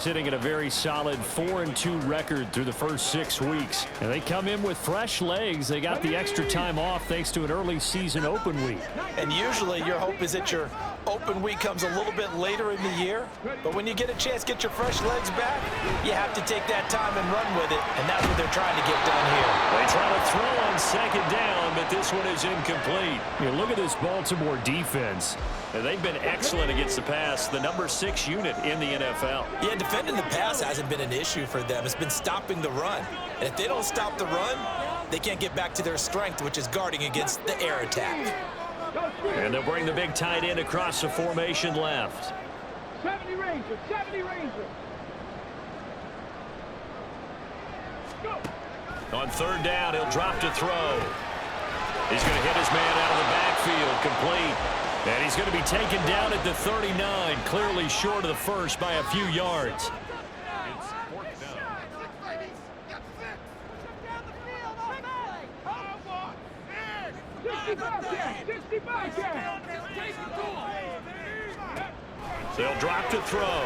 Sitting at a very solid 4-2 record through the first 6 weeks. And they come in with fresh legs. They got the extra time off thanks to an early season open week. And usually your hope is that your open week comes a little bit later in the year. But when you get a chance to get your fresh legs back, you have to take that time and run with it. And that's what they're trying to get done here. They try to throw on second down, but this one is incomplete. You look at this Baltimore defense. And they've been excellent against the pass, the number 6 unit in the NFL. Yeah, defending the pass hasn't been an issue for them. It's been stopping the run. And if they don't stop the run, they can't get back to their strength, which is guarding against the air attack. And they'll bring the big tight end across the formation left. 70 Rangers, 70 Rangers. Go. On third down, he'll drop to throw. He's going to hit his man out of the backfield, complete. And he's going to be taken down at the 39, clearly short of the first by a few yards. They'll drop to throw.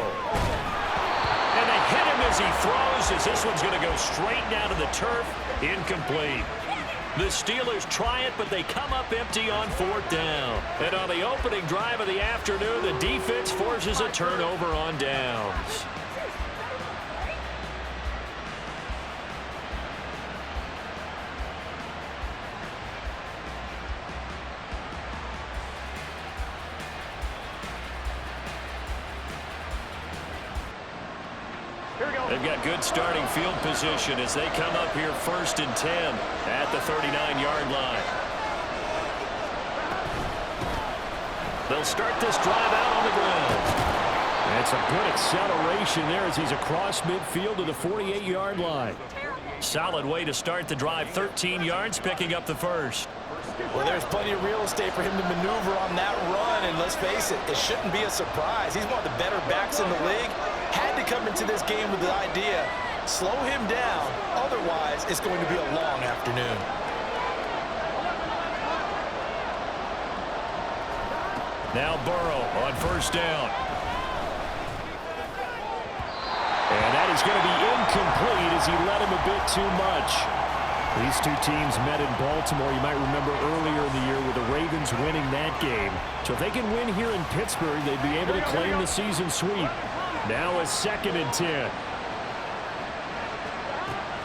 And they hit him as he throws, as this one's going to go straight down to the turf. Incomplete. The Steelers try it, but they come up empty on fourth down. And on the opening drive of the afternoon, the defense forces a turnover on downs. They've got good starting field position as they come up here 1st and 10 at the 39-yard line. They'll start this drive out on the ground. That's a good acceleration there as he's across midfield to the 48-yard line. Solid way to start the drive, 13 yards, picking up the first. Well, there's plenty of real estate for him to maneuver on that run, and let's face it, it shouldn't be a surprise. He's one of the better backs in the league. Had to come into this game with the idea, slow him down, otherwise it's going to be a long afternoon. Now Burrow on first down. And that is going to be incomplete as he led him a bit too much. These two teams met in Baltimore, you might remember earlier in the year, with the Ravens winning that game. So if they can win here in Pittsburgh, they'd be able to claim the season sweep. Now a 2nd and 10.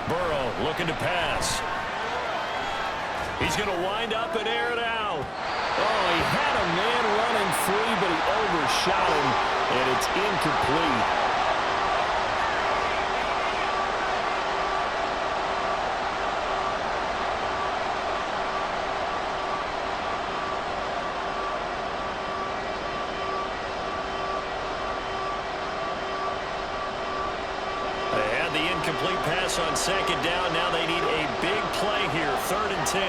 Burrow looking to pass. He's going to wind up and air it out. Oh, he had a man running free, but he overshot him, and it's incomplete. Incomplete pass on 2nd down. Now they need a big play here. 3rd and 10.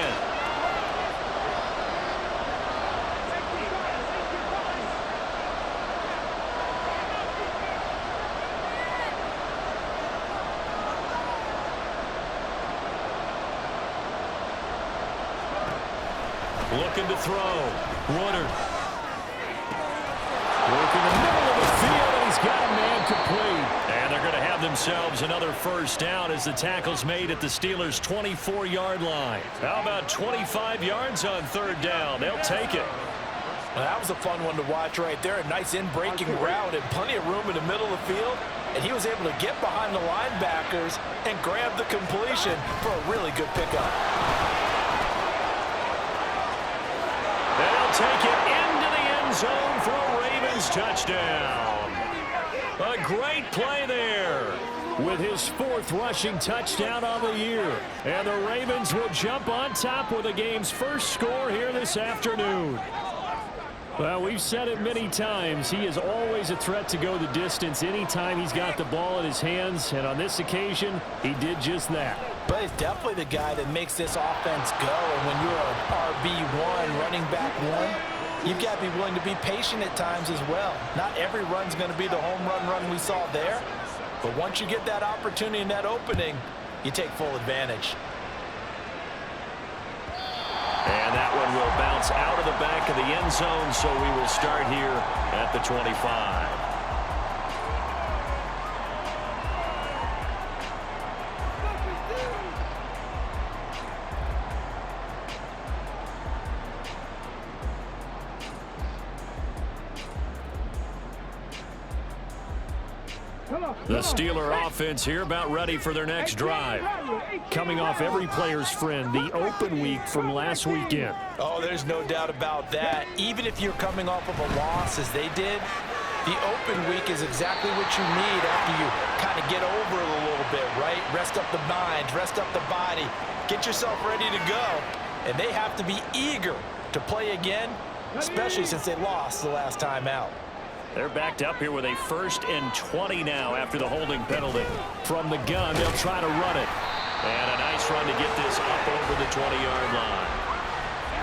Looking to throw. Woodard. Working the middle of the field, and he's got a man complete. And they're going to have themselves another first down as the tackle's made at the Steelers' 24-yard line. How about 25 yards on 3rd down? They'll take it. Well, that was a fun one to watch right there. A nice in-breaking route and plenty of room in the middle of the field. And he was able to get behind the linebackers and grab the completion for a really good pickup. They'll take it into the end zone for a Ravens touchdown. A great play there with his 4th rushing touchdown on the year. And the Ravens will jump on top with the game's first score here this afternoon. Well, we've said it many times. He is always a threat to go the distance anytime he's got the ball in his hands. And on this occasion, he did just that. But he's definitely the guy that makes this offense go. And when you're an RB1, running back 1, you've got to be willing to be patient at times as well. Not every run's going to be the home run we saw there. But once you get that opportunity and that opening, you take full advantage. And that one will bounce out of the back of the end zone, so we will start here at the 25. The Steeler offense here about ready for their next drive. Coming off every player's friend, the open week from last weekend. Oh, there's no doubt about that. Even if you're coming off of a loss as they did, the open week is exactly what you need after you kind of get over it a little bit, right? Rest up the mind, rest up the body, get yourself ready to go. And they have to be eager to play again, especially since they lost the last time out. They're backed up here with a 1st and 20 now after the holding penalty. From the gun, they'll try to run it. And a nice run to get this up over the 20-yard line.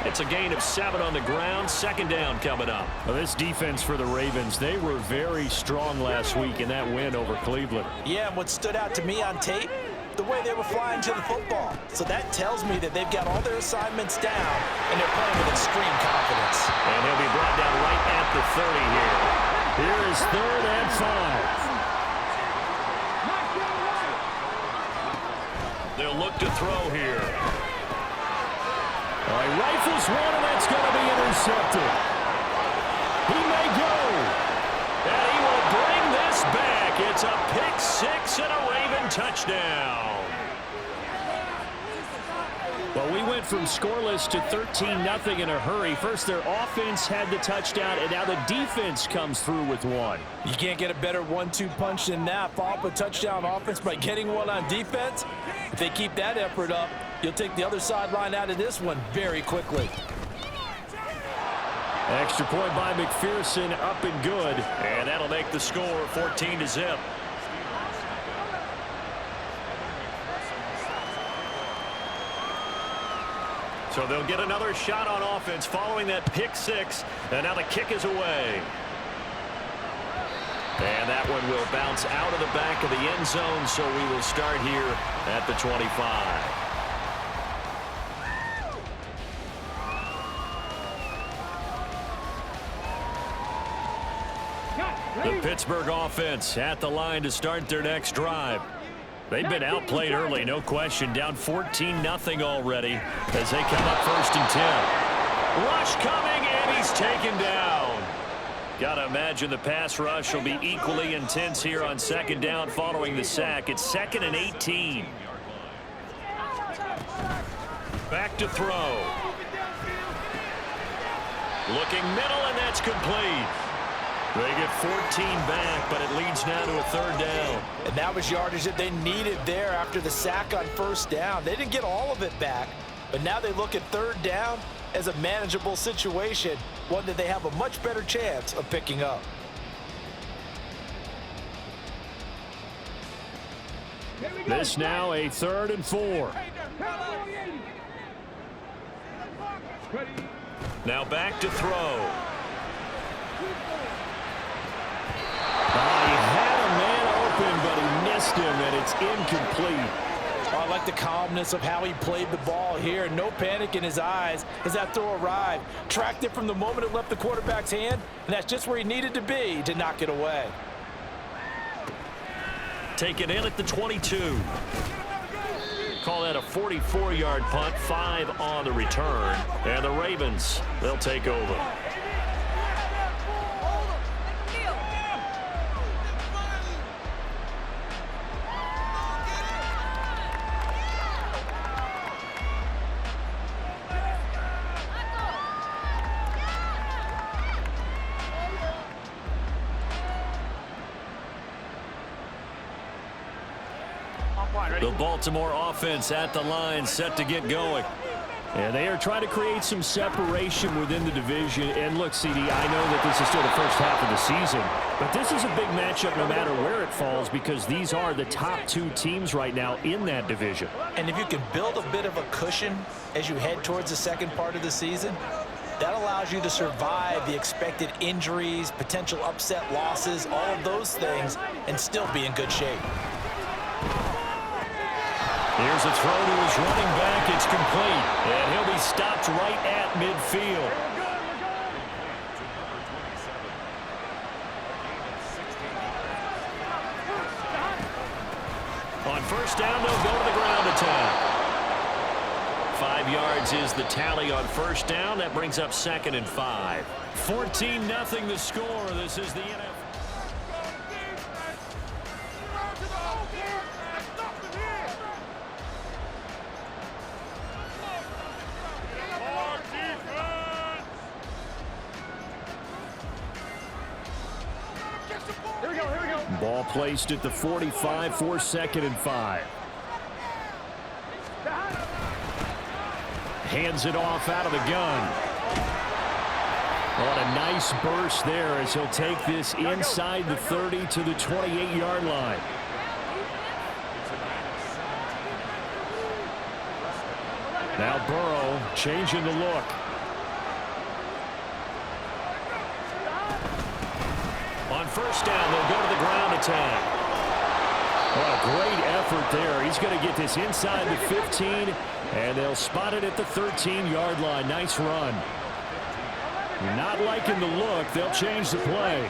It's a gain of 7 on the ground. 2nd down coming up. Well, this defense for the Ravens, they were very strong last week in that win over Cleveland. Yeah, and what stood out to me on tape, the way they were flying to the football. So that tells me that they've got all their assignments down, and they're playing with extreme confidence. And he'll be brought down right at the 30 here. Here is 3rd and 5. They'll look to throw here. All right, rifles one, and that's going to be intercepted. He may go. And he will bring this back. It's a pick 6 and a Raven touchdown. Well, we went from scoreless to 13-0 in a hurry. First, their offense had the touchdown, and now the defense comes through with one. You can't get a better 1-2 punch than that. Follow up a touchdown offense by getting one on defense. If they keep that effort up, you'll take the other sideline out of this one very quickly. Extra point by McPherson, up and good. And that'll make the score 14-0. So they'll get another shot on offense following that pick 6. And now the kick is away. And that one will bounce out of the back of the end zone. So we will start here at the 25. The Pittsburgh offense at the line to start their next drive. They've been outplayed early, no question. Down 14-0 already as they come up 1st and 10. Rush coming, and he's taken down. Got to imagine the pass rush will be equally intense here on 2nd down following the sack. It's 2nd and 18. Back to throw. Looking middle, and that's complete. They get 14 back, but it leads now to a 3rd down. And that was yardage that they needed there after the sack on 1st down. They didn't get all of it back, but now they look at 3rd down as a manageable situation, one that they have a much better chance of picking up. This now a 3rd and 4. Now back to throw. He had a man open, but he missed him, and it's incomplete. Oh, I like the calmness of how he played the ball here. No panic in his eyes as that throw arrived. Tracked it from the moment it left the quarterback's hand, and that's just where he needed to be to knock it away. Take it in at the 22. Call that a 44-yard punt, 5 on the return. And the Ravens, they'll take over. The Baltimore offense at the line, set to get going. And they are trying to create some separation within the division. And look, CD, I know that this is still the first half of the season, but this is a big matchup no matter where it falls because these are the top 2 teams right now in that division. And if you can build a bit of a cushion as you head towards the second part of the season, that allows you to survive the expected injuries, potential upset losses, all of those things, and still be in good shape. Here's a throw to his running back. It's complete. And he'll be stopped right at midfield. On 1st down, they'll go to the ground attack. 5 yards is the tally on 1st down. That brings up 2nd and 5. 14-0 the score. This is the NFL. Ball placed at the 45 for 2nd and 5. Hands it off out of the gun. What a nice burst there as he'll take this inside the 30 to the 28-yard line. Now Burrow changing the look. On first down, they'll go to the ground attack. What a great effort there. He's going to get this inside the 15, and they'll spot it at the 13-yard line. Nice run. Not liking the look. They'll change the play.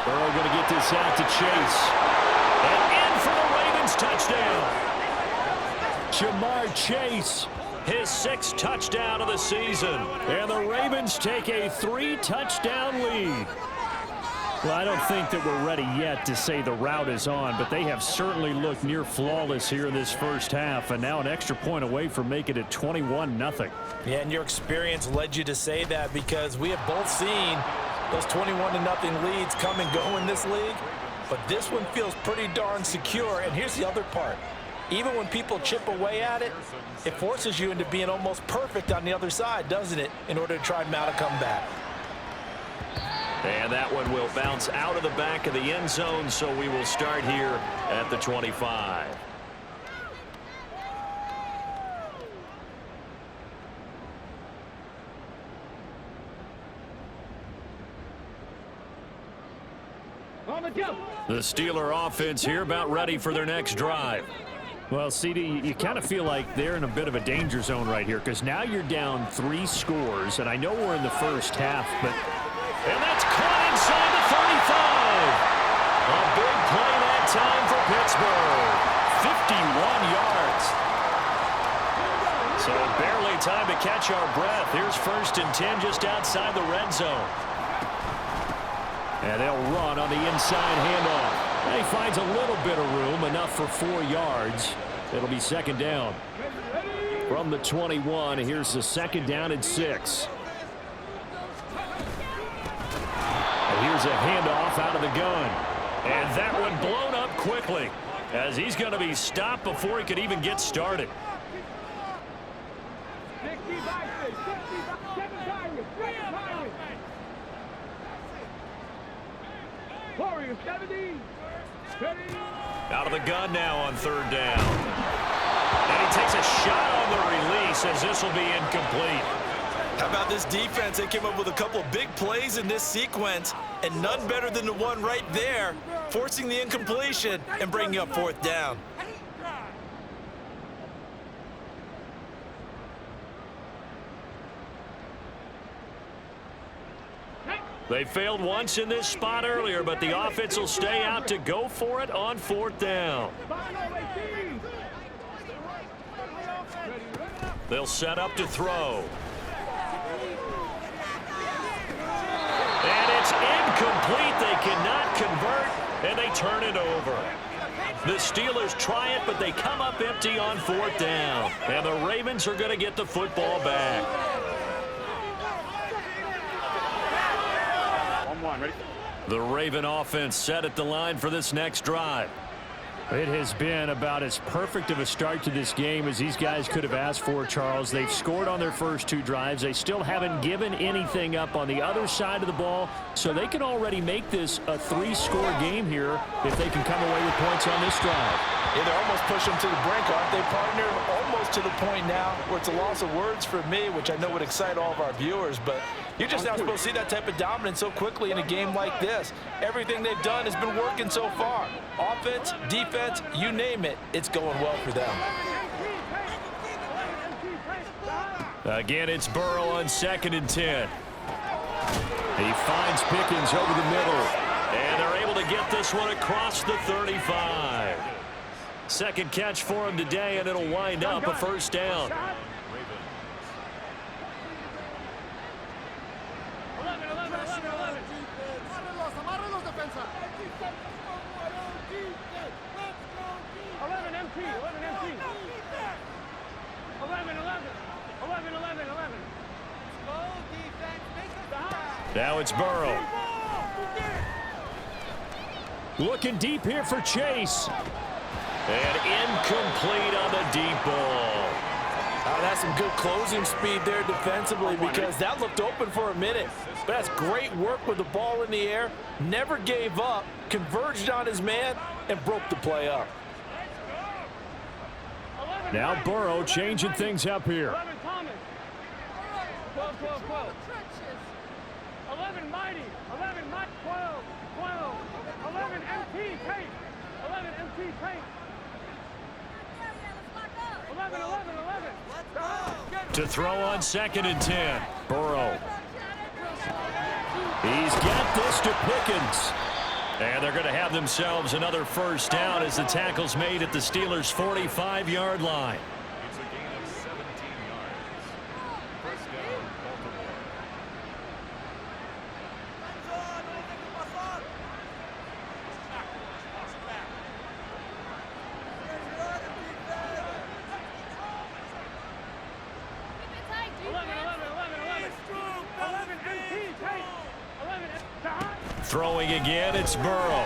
Burrow going to get this out to Chase. And in for the Ravens touchdown. Jamar Chase, his 6th touchdown of the season. And the Ravens take a 3-touchdown lead. Well, I don't think that we're ready yet to say the route is on, but they have certainly looked near flawless here in this first half, and now an extra point away from making it 21-0. Yeah, and your experience led you to say that because we have both seen those 21-0 leads come and go in this league, but this one feels pretty darn secure. And here's the other part. Even when people chip away at it, it forces you into being almost perfect on the other side, doesn't it, in order to try to mount a comeback. And that one will bounce out of the back of the end zone, so we will start here at the 25. The Steeler offense here about ready for their next drive. Well, CD, you kind of feel like they're in a bit of a danger zone right here because now you're down 3 scores, and I know we're in the first half, but... And that's caught inside the 35. A big play that time for Pittsburgh. 51 yards. So barely time to catch our breath. Here's 1st and 10 just outside the red zone. And they'll run on the inside handoff. And he finds a little bit of room, enough for 4 yards. It'll be 2nd down. From the 21, here's the 2nd down and 6. Here's a handoff out of the gun. And that one blown up quickly as he's going to be stopped before he could even get started. 70. Out of the gun now on 3rd down. And he takes a shot on the release as this will be incomplete. How about this defense? They came up with a couple of big plays in this sequence, and none better than the one right there, forcing the incompletion and bringing up 4th down. They failed once in this spot earlier, but the offense will stay out to go for it on 4th down. They'll set up to throw. And it's incomplete. They cannot convert, and they turn it over. The Steelers try it, but they come up empty on 4th down. And the Ravens are going to get the football back. The Raven offense set at the line for this next drive. It has been about as perfect of a start to this game as these guys could have asked for, Charles. They've scored on their first 2 drives. They still haven't given anything up on the other side of the ball, so they can already make this a 3-score game here if they can come away with points on this drive. Yeah, they're almost pushing them to the brink, aren't they, partner? Almost to the point now where it's a loss of words for me, which I know would excite all of our viewers, but you're just not supposed to see that type of dominance so quickly in a game like this. Everything they've done has been working so far. Offense, defense, you name it, it's going well for them. Again, it's Burrow on 2nd and 10. He finds Pickens over the middle, and they're able to get this one across the 35. 2nd catch for him today, and it'll wind up a 1st down. Now it's Burrow. Looking deep here for Chase. And incomplete on the deep ball. That's some good closing speed there defensively because that looked open for a minute. But that's great work with the ball in the air. Never gave up, converged on his man, and broke the play up. Now Burrow changing things up here. 11 Thomas. 12, 12, 12. 11 Mighty. 11 Mighty. 12, 12. 11 MT Tate. 11 MT Tate. 11, 11, 11. To throw on 2nd and 10. Burrow. He's got this to Pickens. And they're going to have themselves another first down as the tackle's made at the Steelers' 45-yard line. It's a gain of 17 yards. First down, Baltimore. Throwing again, it's Burrow.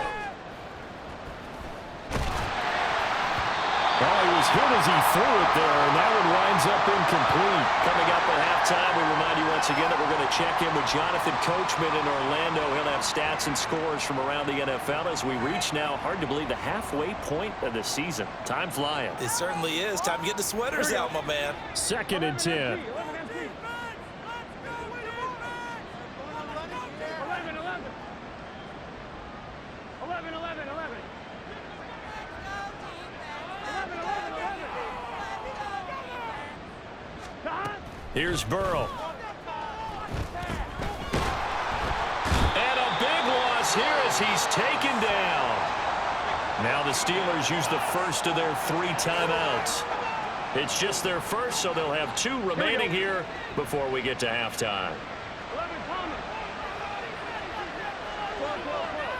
Oh, he was hit as he threw it there, and that one winds up incomplete. Coming up at halftime, we remind you once again that we're going to check in with Jonathan Coachman in Orlando. He'll have stats and scores from around the NFL as we reach now, hard to believe, the halfway point of the season. Time flying. It certainly is. Time to get the sweaters out, my man. 2nd and 10. 11. Here's Burrow. And a big loss here as he's taken down. Now the Steelers use the first of their 3 timeouts. It's just their first, so they'll have 2 remaining here before we get to halftime. 11 Thomas. 12, 12, 12.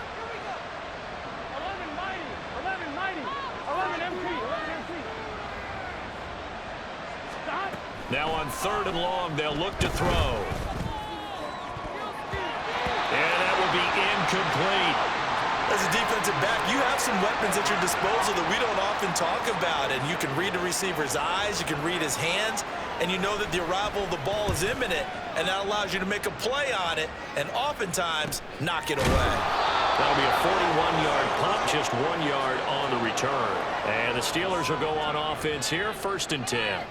11 Mighty. 11 Mighty. 11 MT. 11 MT. Stop. Now on 3rd and long, they'll look to throw. And that will be incomplete. As a defensive back, you have some weapons at your disposal that we don't often talk about. And you can read the receiver's eyes, you can read his hands, and you know that the arrival of the ball is imminent, and that allows you to make a play on it and oftentimes knock it away. That'll be a 41-yard punt, just 1 yard on the return. And the Steelers will go on offense here, 1st and 10.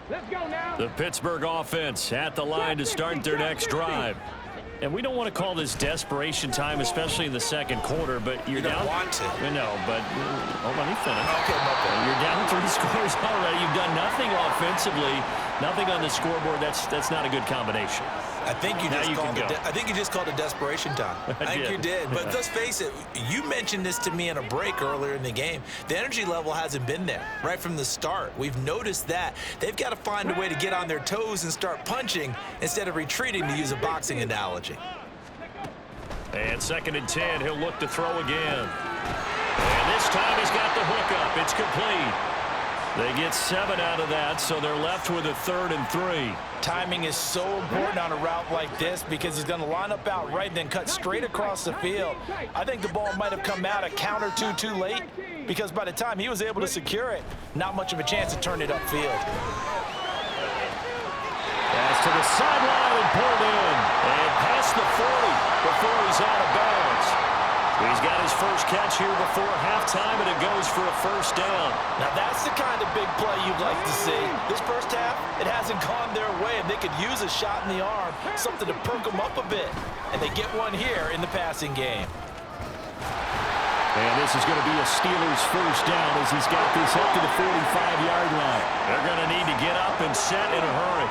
Let's go now. The Pittsburgh offense at the line to start their next drive. And we don't want to call this desperation time, especially in the 2nd quarter, but you're down. You don't want to. No, but let me finish. Okay, my bad. You're down 3 scores already. You've done nothing offensively, nothing on the scoreboard. That's not a good combination. I think you just called it desperation time. I think you did. But let's face it, you mentioned this to me in a break earlier in the game. The energy level hasn't been there right from the start. We've noticed that. They've got to find a way to get on their toes and start punching instead of retreating, to use a boxing analogy. And 2nd and 10, he'll look to throw again. And this time he's got the hook up. It's complete. They get 7 out of that, so they're left with a 3rd and 3. Timing is so important on a route like this because he's going to line up out right and then cut straight across the field. I think the ball might have come out a count or two too late because by the time he was able to secure it, not much of a chance to turn it upfield. Pass to the sideline and pulled in. And past the 40 before he's out of bounds. He's got his first catch here before halftime, and it goes for a first down. Now that's the kind of big play you'd like to see. This first half, it hasn't gone their way, and they could use a shot in the arm, something to perk them up a bit. And they get one here in the passing game. And this is going to be a Steelers first down as he's got this up to the 45-yard line. They're going to need to get up and set in a hurry.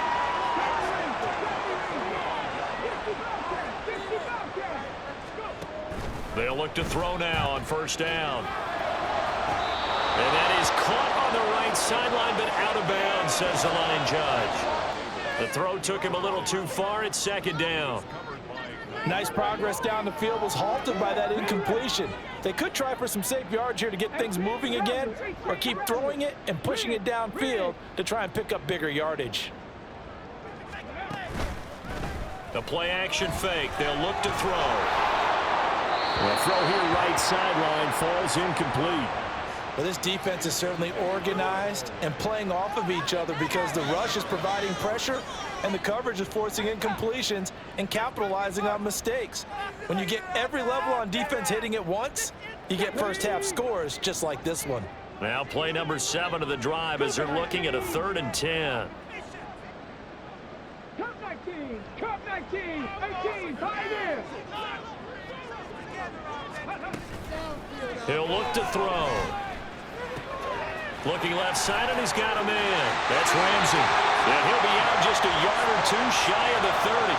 They'll look to throw now on first down. And that is caught on the right sideline, but out of bounds, says the line judge. The throw took him a little too far. It's 2nd down. Covered by Nice progress down the field was halted by that incompletion. They could try for some safe yards here to get things moving again, or keep throwing it and pushing it downfield to try and pick up bigger yardage. The play action fake. They'll look to throw. The throw here right sideline falls incomplete. Well, this defense is certainly organized and playing off of each other because the rush is providing pressure and the coverage is forcing incompletions and capitalizing on mistakes. When you get every level on defense hitting at once, you get first half scores just like this one. Now play number 7 of the drive as they're looking at a 3rd and 10. Cup 19, Cup 19, 18, pioneer. He'll look to throw. Looking left side, and he's got him in. That's Ramsey. And he'll be out just a yard or two shy of the 30.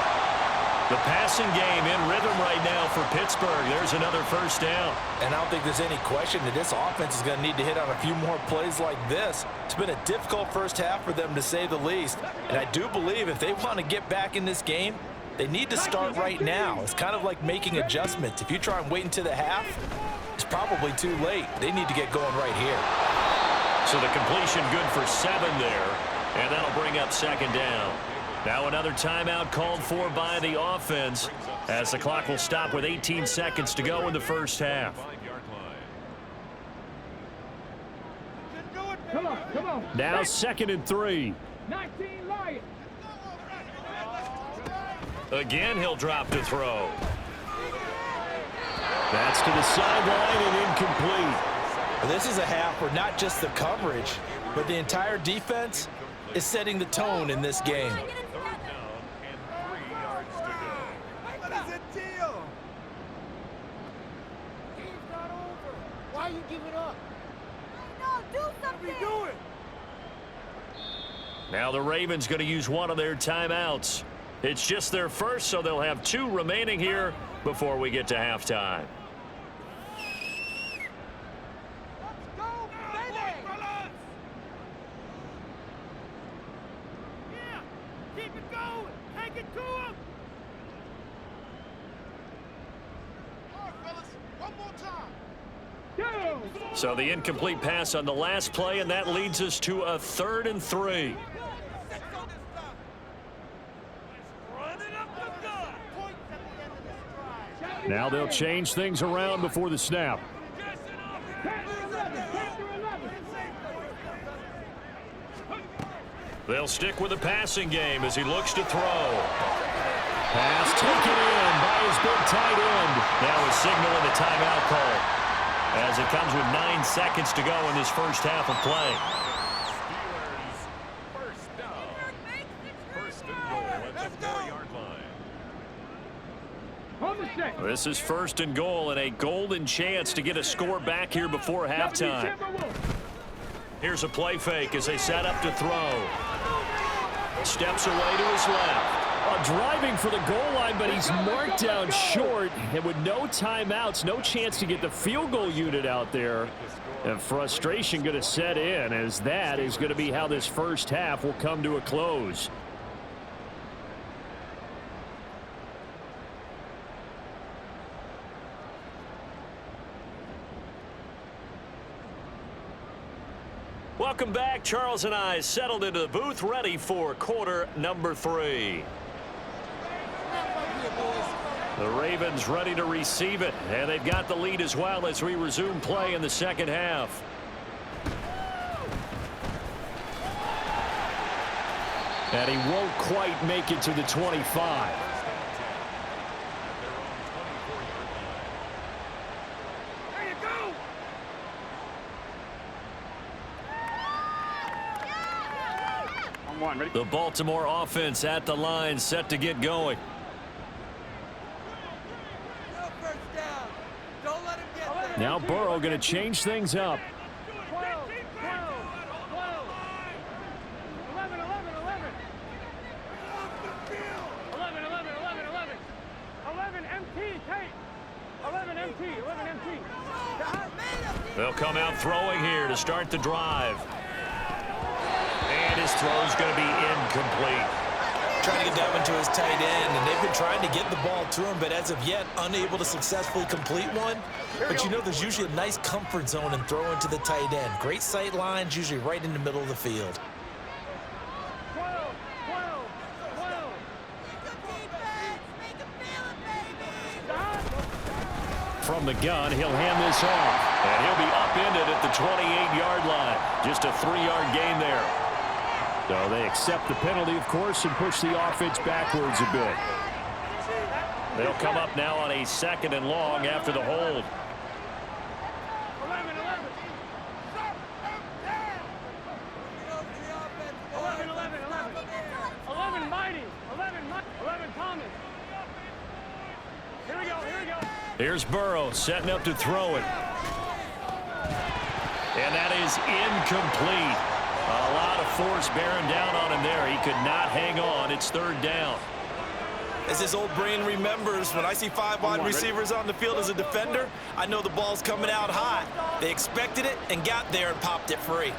The passing game in rhythm right now for Pittsburgh. There's another first down. And I don't think there's any question that this offense is going to need to hit on a few more plays like this. It's been a difficult first half for them, to say the least. And I do believe if they want to get back in this game, they need to start right now. It's kind of like making adjustments. If you try and wait until the half, it's probably too late. They need to get going right here. So the completion good for 7 there, and that'll bring up 2nd down. Now another timeout called for by the offense as the clock will stop with 18 seconds to go in the first half. Come on, come on. Now 2nd and 3. 19 Lions. Again, he'll drop to throw. That's to the sideline and incomplete. This is a half where not just the coverage, but the entire defense is setting the tone in this game. What is the deal? Game's not over. Why you giving up? No, do something. What are we doing? Now the Ravens going to use one of their timeouts. It's just their first, so they'll have 2 remaining here before we get to halftime. So the incomplete pass on the last play, and that leads us to a 3rd and 3. Now they'll change things around before the snap. They'll stick with the passing game as he looks to throw. Pass taken in by his big tight end. Now he's signaling the timeout call as it comes with 9 seconds to go in this first half of play. First down. First and goal at the 4-yard line. This is 1st and goal and a golden chance to get a score back here before halftime. Here's a play fake as they set up to throw. Steps away to his left. Driving for the goal line, but he's marked down short. And with no timeouts, no chance to get the field goal unit out there. And frustration going to set in, as that is going to be how this first half will come to a close. Welcome back. Charles and I settled into the booth, ready for quarter number 3. The Ravens ready to receive it, and they've got the lead as well as we resume play in the second half. And he won't quite make it to the 25. There you go. The Baltimore offense at the line, set to get going. Now Burrow going to change things up. 12, 12, 12. 11, 11, 11. 11, 11, 11, 11. 11 MT, Tate. 11 MT, 11 MT. They'll come out throwing here to start the drive. And his throw's going to be incomplete. Trying to get down into his tight end, and they've been trying to get the ball to him, but as of yet, unable to successfully complete one. But you know there's usually a nice comfort zone in throwing to the tight end. Great sight lines, usually right in the middle of the field. 12, 12, 12. From the gun, he'll hand this off, and he'll be upended at the 28-yard line. Just a 3-yard gain there. So they accept the penalty, of course, and push the offense backwards a bit. They'll come up now on a 2nd and long after the hold. 11, 11. 11, 11, 11. 11 Mighty. 11 Thomas. Here we go, here we go. Here's Burrow setting up to throw it. And that is incomplete. A lot of force bearing down on him there. He could not hang on. It's 3rd down. As his old brain remembers, when I see 5 wide receivers on the field as a defender, I know the ball's coming out hot. They expected it and got there and popped it free.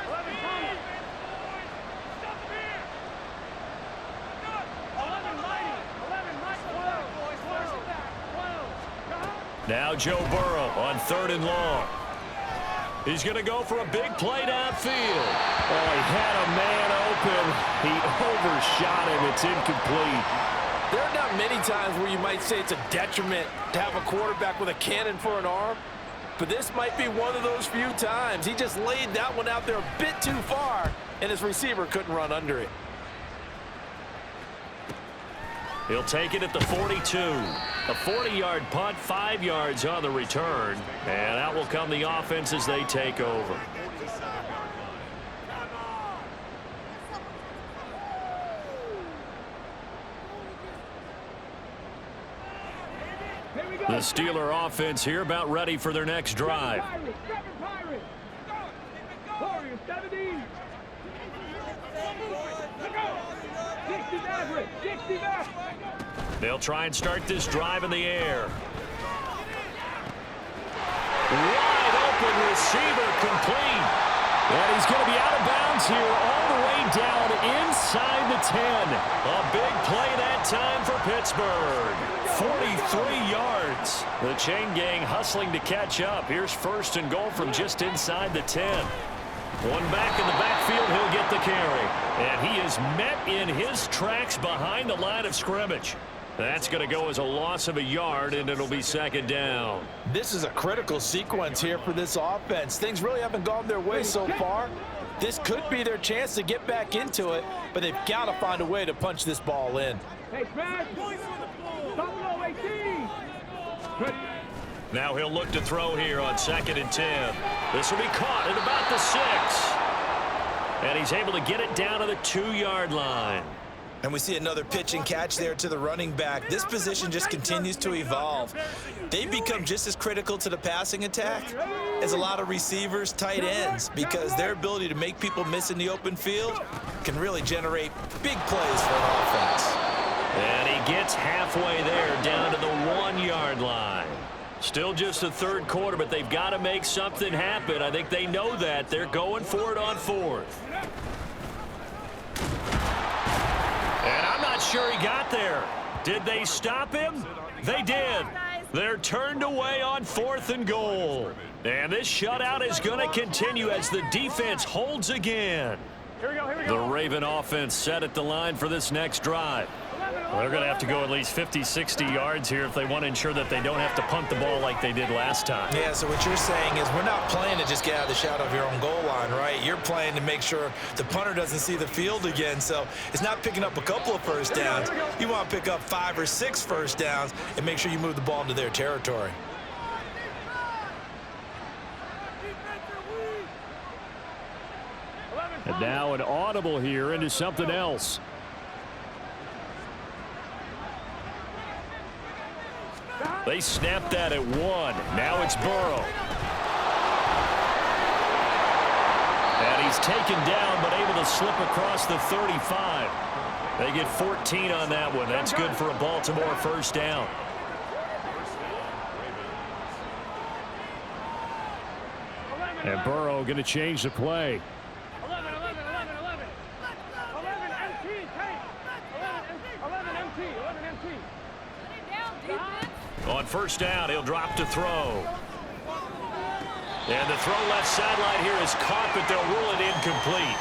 11 Thomas. 11 Mighty. 11 Mighty. 12, 12. Now Joe Burrow on 3rd and long. He's going to go for a big play downfield. Oh, he had a man open. He overshot him. It's incomplete. There are not many times where you might say it's a detriment to have a quarterback with a cannon for an arm, but this might be one of those few times. He just laid that one out there a bit too far, and his receiver couldn't run under it. He'll take it at the 42. A 40-yard punt, 5 yards on the return. And out will come the offense as they take over. The Steeler offense here about ready for their next drive. Warriors, 17. 60 back, 60 back. They'll try and start this drive in the air. Wide open receiver complete. And he's going to be out of bounds here all the way down inside the 10. A big play that time for Pittsburgh. 43 yards. The chain gang hustling to catch up. Here's 1st and goal from just inside the 10. One back in the backfield, he'll get the carry. And he is met in his tracks behind the line of scrimmage. That's going to go as a loss of a yard, and it'll be 2nd down. This is a critical sequence here for this offense. Things really haven't gone their way so far. This could be their chance to get back into it, but they've got to find a way to punch this ball in. Hey, Smash. Top low, 18. Now he'll look to throw here on 2nd and 10. This will be caught at about the 6. And he's able to get it down to the 2-yard line. And we see another pitch and catch there to the running back. This position just continues to evolve. They've become just as critical to the passing attack as a lot of receivers, tight ends, because their ability to make people miss in the open field can really generate big plays for an offense. And he gets halfway there down to the 1-yard line. Still just the 3rd quarter, but they've got to make something happen. I think they know that. They're going for it on 4th. And I'm not sure he got there. Did they stop him? They did. They're turned away on 4th and goal. And this shutout is going to continue as the defense holds again. Here we go, here we The go. Raven offense set at the line for this next drive. Well, they're going to have to go at least 50, 60 yards here if they want to ensure that they don't have to punt the ball like they did last time. Yeah, so what you're saying is we're not playing to just get out of the shadow of your own goal line, right? You're playing to make sure the punter doesn't see the field again. So it's not picking up a couple of first downs. You want to pick up 5 or 6 first downs and make sure you move the ball into their territory. And now an audible here into something else. They snapped that at 1. Now it's Burrow. And he's taken down but able to slip across the 35. They get 14 on that one. That's good for a Baltimore first down. And Burrow going to change the play. 11, 11, 11, 11. 11 empty. first down. He'll drop to throw. And the throw left sideline here is caught, but they'll rule it incomplete.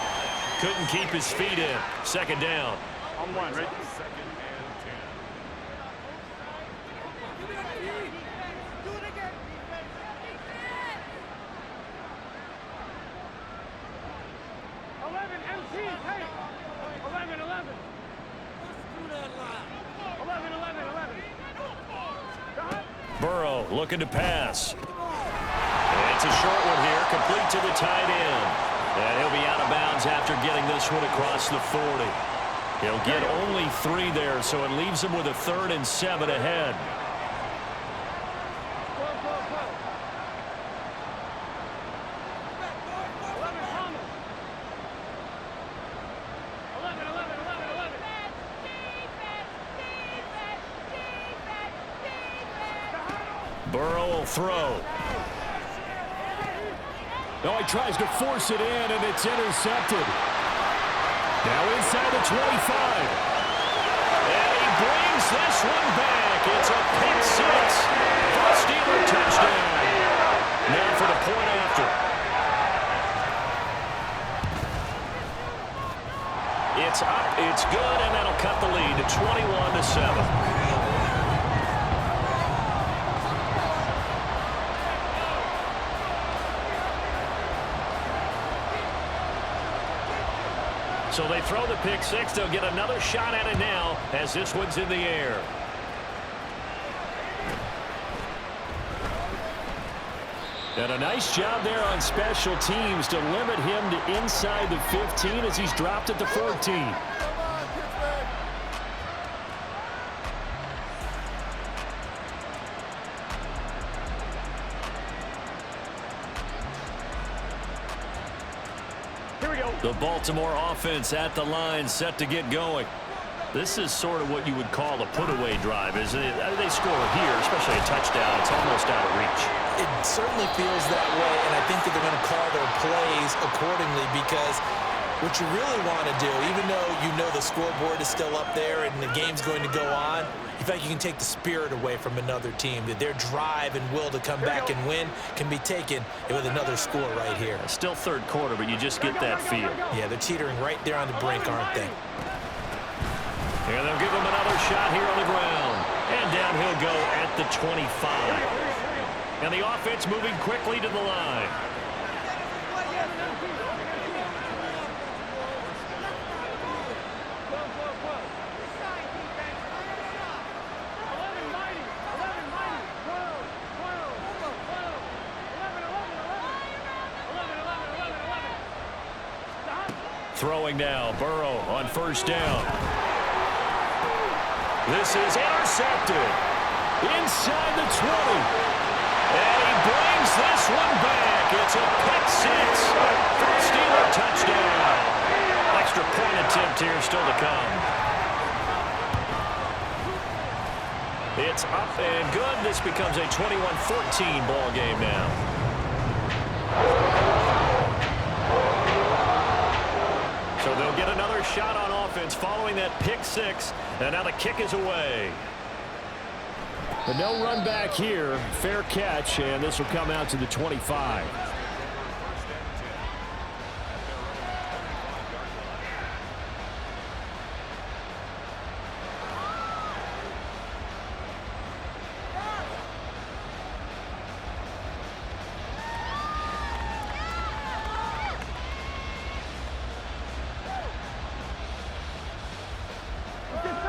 Couldn't keep his feet in. Second down. On one, right? Second and 10. 11 MT, hey! 11, 11. 11, 11, 11. Burrow looking to pass. And it's a short one here, complete to the tight end. And he'll be out of bounds after getting this one across the 40. He'll get only 3 there, so it leaves him with a 3rd and 7 ahead. Burrow will throw. No, he tries to force it in, and it's intercepted. Now inside the 25. And he brings this one back. It's a pick 6. Steeler touchdown. Now for the point after. It's up, it's good, and that'll cut the lead to 21-7. So they throw the pick 6. They'll get another shot at it now as this one's in the air. And a nice job there on special teams to limit him to inside the 15 as he's dropped at the 14. The Baltimore offense at the line, set to get going. This is sort of what you would call a put-away drive, isn't it? They score here, especially a touchdown. It's almost out of reach. It certainly feels that way, and I think that they're going to call their plays accordingly because what you really want to do, even though you know the scoreboard is still up there and the game's going to go on, you feel like you can take the spirit away from another team, that their drive and will to come back and win can be taken with another score right here. Still third quarter, but you just get that feel. Yeah, they're teetering right there on the brink, aren't they? And they'll give him another shot here on the ground. And down he'll go at the 25. And the offense moving quickly to the line. Throwing now, Burrow on first down. This is intercepted. Inside the 20. And he brings this one back. It's a pick 6. First Steeler touchdown. Extra point attempt here still to come. It's up and good. This becomes a 21-14 ball game now. So they'll get another shot on offense following that pick 6. And now the kick is away. But no run back here. Fair catch, and this will come out to the 25.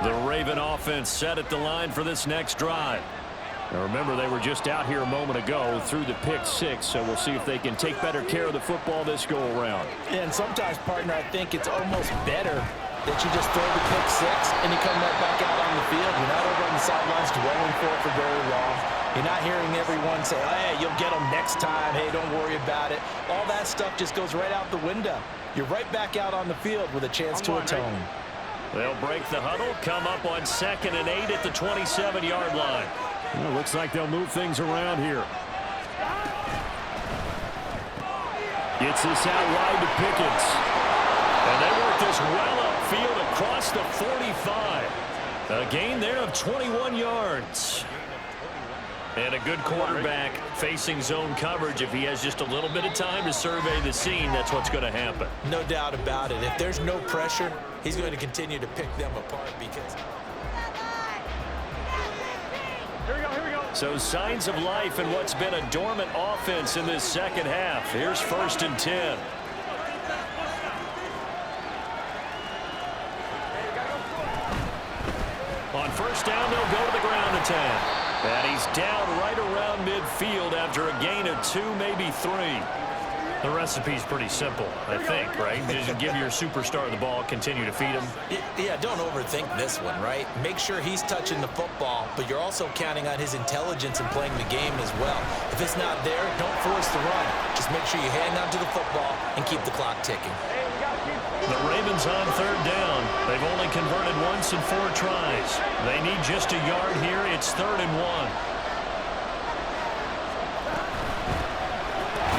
The Raven offense set at the line for this next drive. Now remember, they were just out here a moment ago through the pick 6, so we'll see if they can take better care of the football this go-around. And sometimes, partner, I think it's almost better that you just throw the pick 6 and you come right back out on the field. You're not over on the sidelines dwelling for very long. You're not hearing everyone say, hey, you'll get them next time. Hey, don't worry about it. All that stuff just goes right out the window. You're right back out on the field with a chance to atone. They'll break the huddle, come up on 2nd and 8 at the 27-yard line. Well, looks like they'll move things around here. Gets this out wide to Pickens. And they work this well upfield across the 45. A gain there of 21 yards. And a good quarterback facing zone coverage. If he has just a little bit of time to survey the scene, that's what's going to happen. No doubt about it. If there's no pressure, he's going to continue to pick them apart because... Here we go, here we go. So signs of life in what's been a dormant offense in this second half. Here's 1st and 10. On 1st down, they'll go to the ground attack. And he's down right around midfield after a gain of 2, maybe 3. The recipe's pretty simple, I think, right? Just give your superstar the ball, continue to feed him. Yeah, don't overthink this one, right? Make sure he's touching the football, but you're also counting on his intelligence in playing the game as well. If it's not there, don't force the run. Just make sure you hang on to the football and keep the clock ticking. The Ravens on 3rd down. They've only converted once in 4 tries. They need just a yard here. It's 3rd and 1.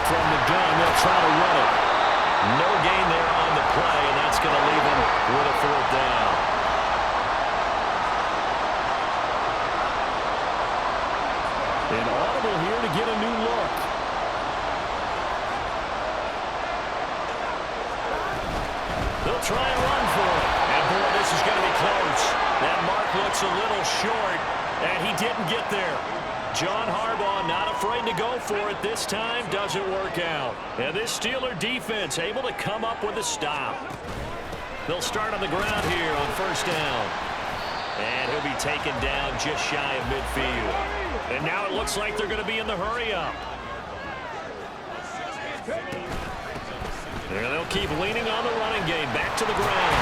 From the gun, they'll try to run it. No gain there on the play, and that's going to leave them with a 4th down. An audible here to get a new look. They'll try and run for it. And, boy, this is going to be close. That mark looks a little short, and he didn't get there. John Harbaugh not afraid to go for it this time. Doesn't work out. And this Steeler defense able to come up with a stop. They'll start on the ground here on 1st down. And he'll be taken down just shy of midfield. And now it looks like they're going to be in the hurry-up. There they'll keep leaning on the running game. Back to the ground.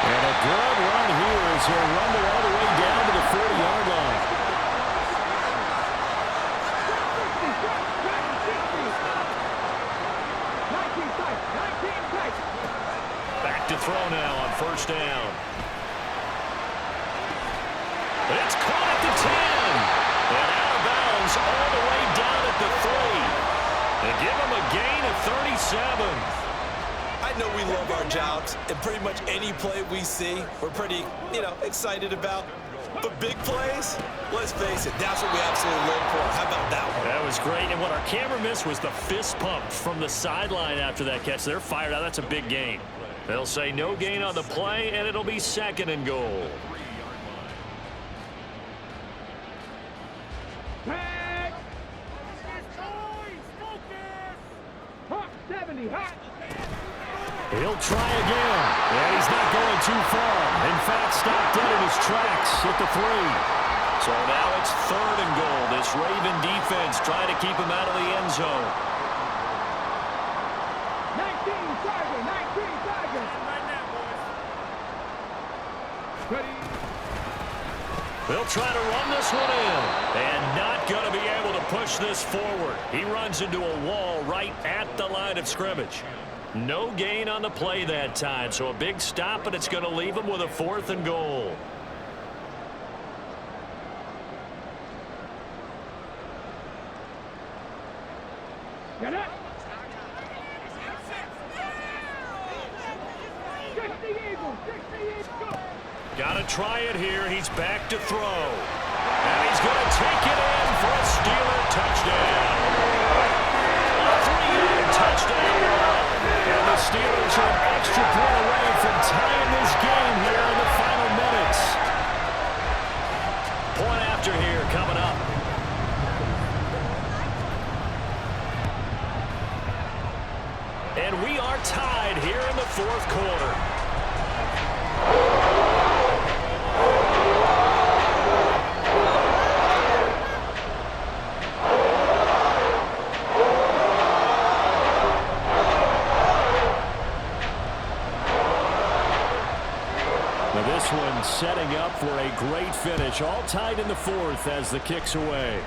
And a good run here as he'll run all the way down to the 40-yard line. Back to throw now on 1st down. It's caught at the 10. And out of bounds all the way down at the 3. They give him a gain of 37. I know we love our jobs, and pretty much any play we see, we're pretty, excited about. But big plays, let's face it, that's what we absolutely live for. How about that one? That was great. And what our camera missed was the fist pump from the sideline after that catch. They're fired out. That's a big gain. They'll say no gain on the play, and it'll be 2nd and goal. Back. Hot 70, hot. He'll try again. And he's not going too far. In fact, stopped dead in his tracks at the 3. So now it's 3rd and goal. This Raven defense trying to keep him out of the end zone. 19 seconds, 19 seconds. Right now, boys. Ready. They'll try to run this one in. And not going to be able to push this forward. He runs into a wall right at the line of scrimmage. No gain on the play that time. So a big stop, and it's going to leave him with a 4th and goal. Get it. 60 Eagles, 60 Eagles. Go. Got to try it here. He's back to throw. And he's going to take it in for a Steeler touchdown. A 3-yard touchdown run. And the Steelers are an extra point away from tying this game here in the final minutes. Point after here coming up. And we are tied here in the 4th quarter. This one setting up for a great finish. All tied in the 4th as the kick's away.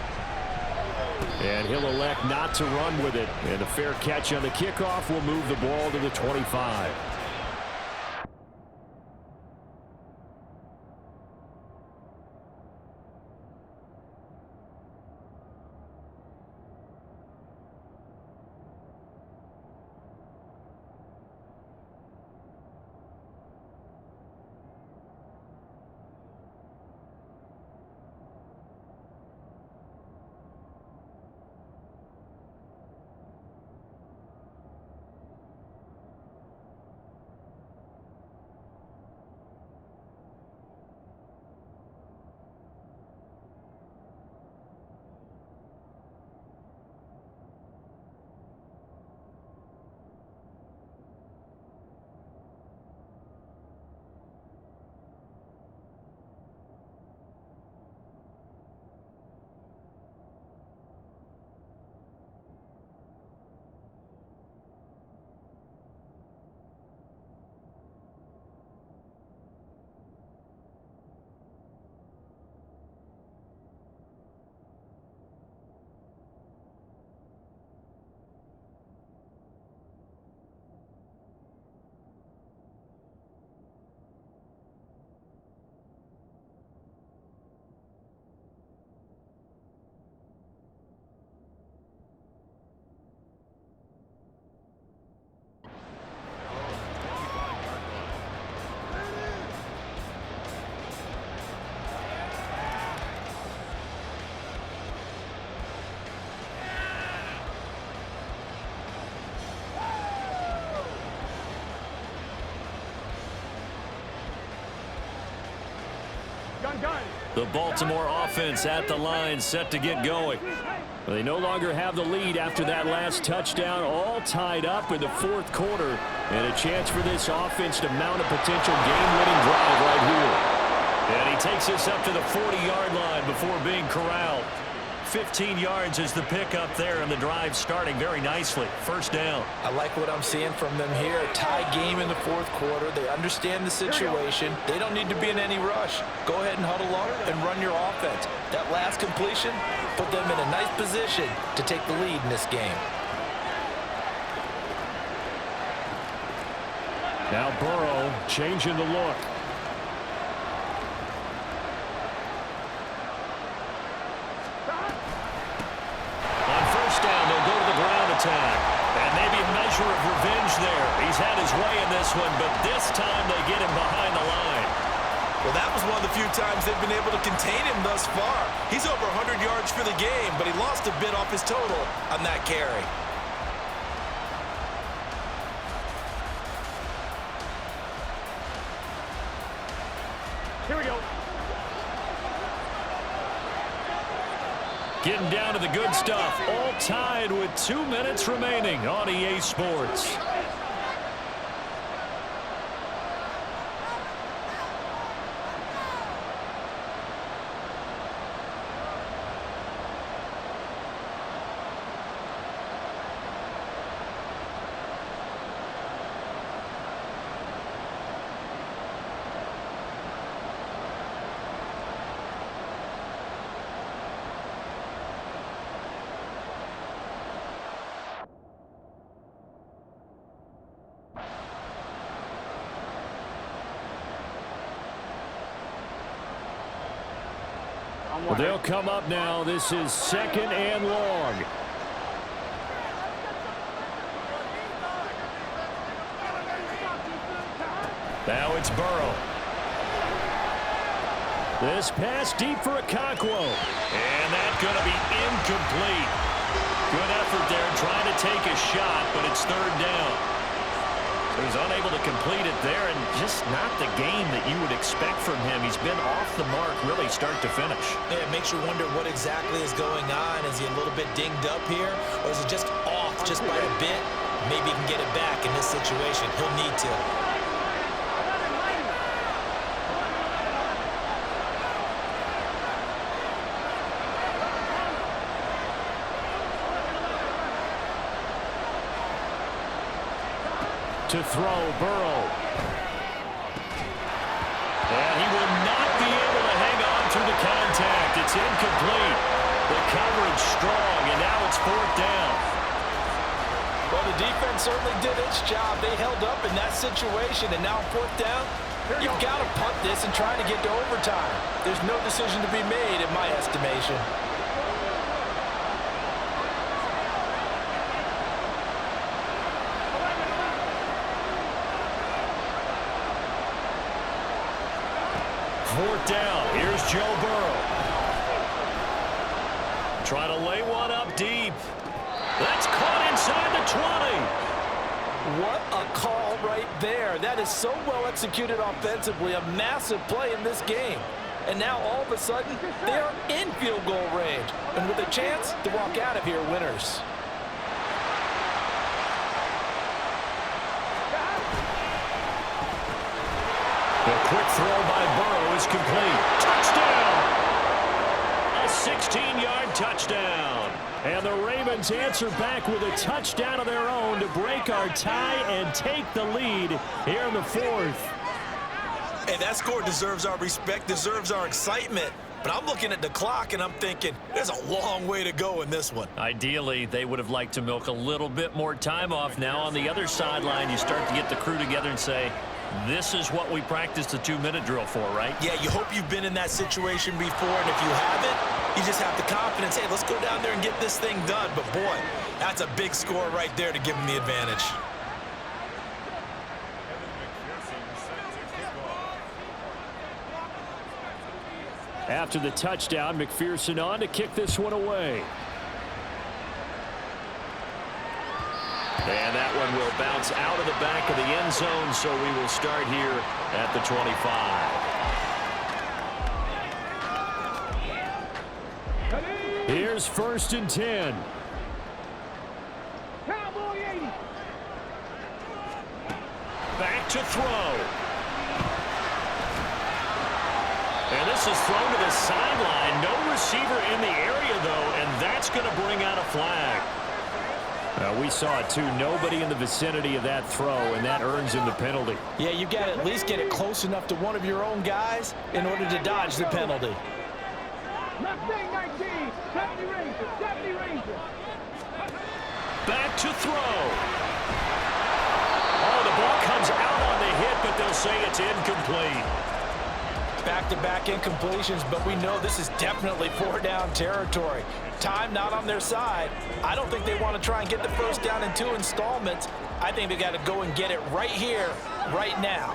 And he'll elect not to run with it. And a fair catch on the kickoff will move the ball to the 25. The Baltimore offense at the line, set to get going. They no longer have the lead after that last touchdown, all tied up in the fourth quarter, and a chance for this offense to mount a potential game-winning drive right here. And he takes this up to the 40-yard line before being corralled. 15 yards is the pickup there, and the drive starting very nicely. First down. I like what I'm seeing from them here. A tie game in the fourth quarter. They understand the situation. They don't need to be in any rush. Go ahead and huddle up and run your offense. That last completion put them in a nice position to take the lead in this game. Now Burrow changing the look. And maybe a measure of revenge there. He's had his way in this one, but this time they get him behind the line. Well, that was one of the few times they've been able to contain him thus far. He's over 100 yards for the game, but he lost a bit off his total on that carry. Here we go. Getting down to the good stuff. All tied with 2 minutes remaining on EA Sports. Well, they'll come up now. This is 2nd and long. Now it's Burrow. This pass deep for Okonkwo. And that's going to be incomplete. Good effort there trying to take a shot, but it's 3rd down. He's unable to complete it there, and just not the game that you would expect from him. He's been off the mark really start to finish. Yeah, it makes you wonder what exactly is going on. Is he a little bit dinged up here, or is he just off just by a bit? Maybe he can get it back in this situation. He'll need to. To throw, Burrow. And he will not be able to hang on through the contact. It's incomplete. The coverage strong, and now it's 4th down. Well, the defense certainly did its job. They held up in that situation, and now 4th down, you've got to punt this and try to get to overtime. There's no decision to be made in my estimation. Fourth down. Here's Joe Burrow. Trying to lay one up deep. That's caught inside the 20. What a call right there. That is so well executed offensively. A massive play in this game. And now all of a sudden, they are in field goal range. And with a chance to walk out of here winners. A quick throw by Burrow is complete. Touchdown! A 16-yard touchdown. And the Ravens answer back with a touchdown of their own to break our tie and take the lead here in the 4th. Hey, that score deserves our respect, deserves our excitement. But I'm looking at the clock, and I'm thinking, there's a long way to go in this one. Ideally, they would have liked to milk a little bit more time off. Now on the other sideline, you start to get the crew together and say, this is what we practiced the 2-minute drill for, right? Yeah, you hope you've been in that situation before, and if you haven't, you just have the confidence, hey, let's go down there and get this thing done. But, boy, that's a big score right there to give them the advantage. After the touchdown, McPherson on to kick this one away. And that one will bounce out of the back of the end zone, so we will start here at the 25. Here's 1st and 10. Cowboy 80. Back to throw. And this is thrown to the sideline. No receiver in the area, though, and that's going to bring out a flag. We saw it, too. Nobody in the vicinity of that throw, and that earns him the penalty. Yeah, you've got to at least get it close enough to one of your own guys in order to dodge the penalty. Left wing 19. 70 Rangers. 70 Rangers. Back to throw. Oh, the ball comes out on the hit, but they'll say it's incomplete. Back-to-back incompletions, but we know this is definitely 4-down territory. Time not on their side. I don't think they want to try and get the first down in 2 installments. I think they got to go and get it right here, right now.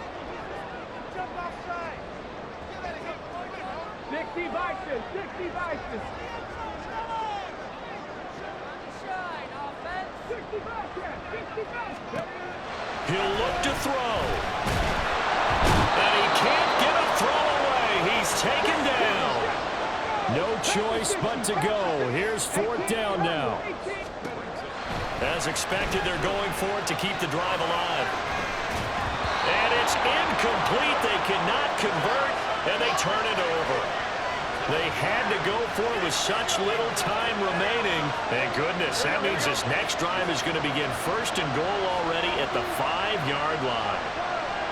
60 Vikings. 60 Vikings. 60 Vikings. 60 Vikings. He'll look to throw. And he can't get a throw away. He's taken down. No choice but to go. Here's 4th down now. As expected, they're going for it to keep the drive alive. And it's incomplete. They cannot convert, and they turn it over. They had to go for it with such little time remaining. Thank goodness. That means this next drive is going to begin 1st and goal already at the 5-yard line.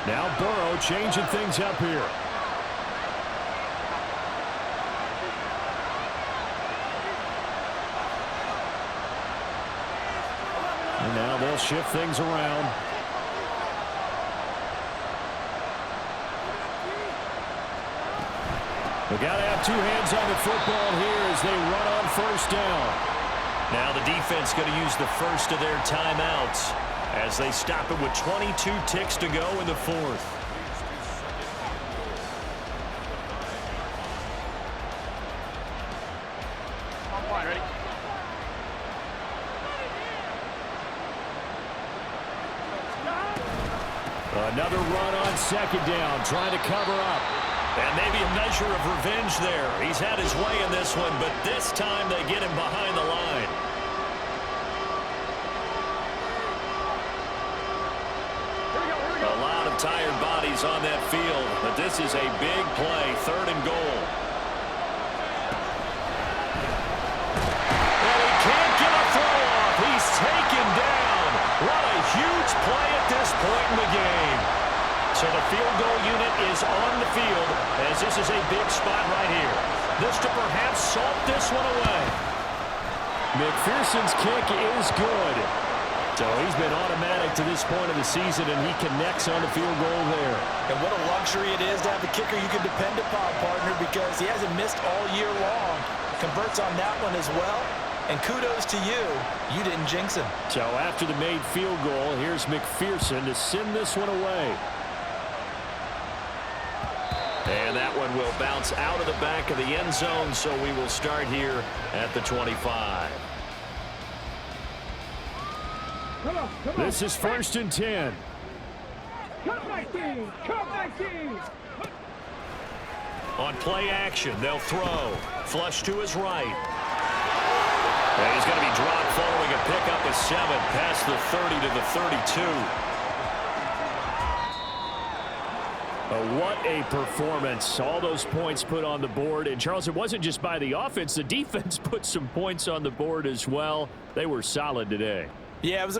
Now Burrow changing things up here. And now they'll shift things around. We got to have 2 hands on the football here as they run on 1st down. Now the defense going to use the first of their timeouts as they stop it with 22 ticks to go in the 4th. Ready? Another run on 2nd down, trying to cover up. And maybe a measure of revenge there. He's had his way in this one, but this time they get him behind the line. A lot of tired bodies on that field, but this is a big play, 3rd and goal. And he can't get a throw off. He's taken down. What a huge play at this point in the game. So the field goal unit is on the field as this is a big spot right here. This to perhaps salt this one away. McPherson's kick is good. So he's been automatic to this point of the season, and he connects on the field goal there. And what a luxury it is to have a kicker you can depend upon, partner, because he hasn't missed all year long. Converts on that one as well. And kudos to you. You didn't jinx him. So after the made field goal, here's McPherson to send this one away. And that one will bounce out of the back of the end zone, so we will start here at the 25. Come on. This is 1st and 10. Cut 19. Cut 19. On play action, they'll throw. Flush to his right. And he's going to be dropped following a pickup of 7 past the 30 to the 32. What a performance. All those points put on the board. And, Charles, it wasn't just by the offense. The defense put some points on the board as well. They were solid today. Yeah, it was